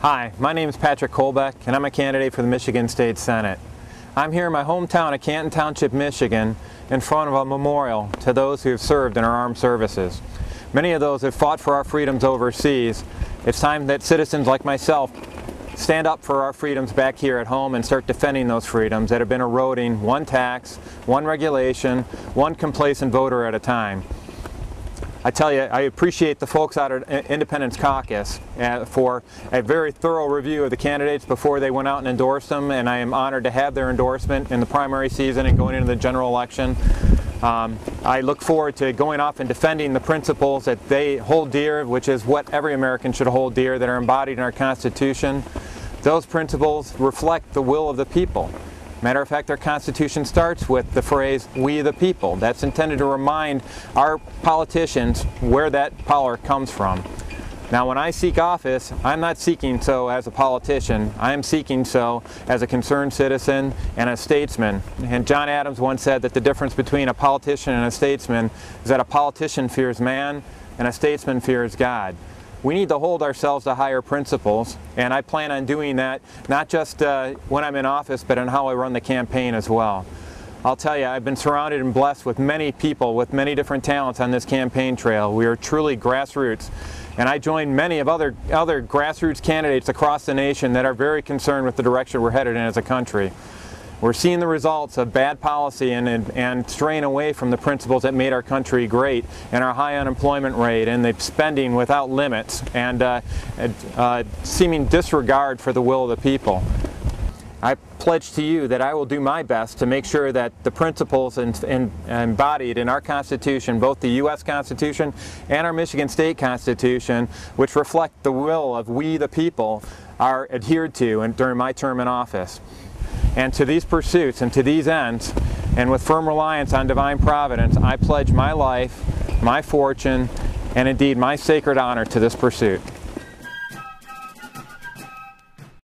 Hi, my name is Patrick Kolbeck, and I'm a candidate for the Michigan State Senate. I'm here in my hometown of Canton Township, Michigan, in front of a memorial to those who have served in our armed services. Many of those have fought for our freedoms overseas. It's time that citizens like myself stand up for our freedoms back here at home and start defending those freedoms that have been eroding one tax, one regulation, one complacent voter at a time. I tell you, I appreciate the folks out at Independence Caucus for a very thorough review of the candidates before they went out and endorsed them, and I am honored to have their endorsement in the primary season and going into the general election. I look forward to going off and defending the principles that they hold dear, which is what every American should hold dear, that are embodied in our Constitution. Those principles reflect the will of the people. Matter of fact, our Constitution starts with the phrase, "We the people." That's intended to remind our politicians where that power comes from. Now, when I seek office, I'm not seeking so as a politician. I am seeking so as a concerned citizen and a statesman. And John Adams once said that the difference between a politician and a statesman is that a politician fears man and a statesman fears God. We need to hold ourselves to higher principles, and I plan on doing that not just when I'm in office, but in how I run the campaign as well. I'll tell you, I've been surrounded and blessed with many people with many different talents on this campaign trail. We are truly grassroots, and I join many of other grassroots candidates across the nation that are very concerned with the direction we're headed in as a country. We're seeing the results of bad policy and straying away from the principles that made our country great, and our high unemployment rate, and the spending without limits, and seeming disregard for the will of the people. I pledge to you that I will do my best to make sure that the principles embodied in our Constitution, both the U.S. Constitution and our Michigan State Constitution, which reflect the will of we the people, are adhered to during my term in office. And to these pursuits and to these ends, and with firm reliance on divine providence, I pledge my life, my fortune, and indeed my sacred honor to this pursuit.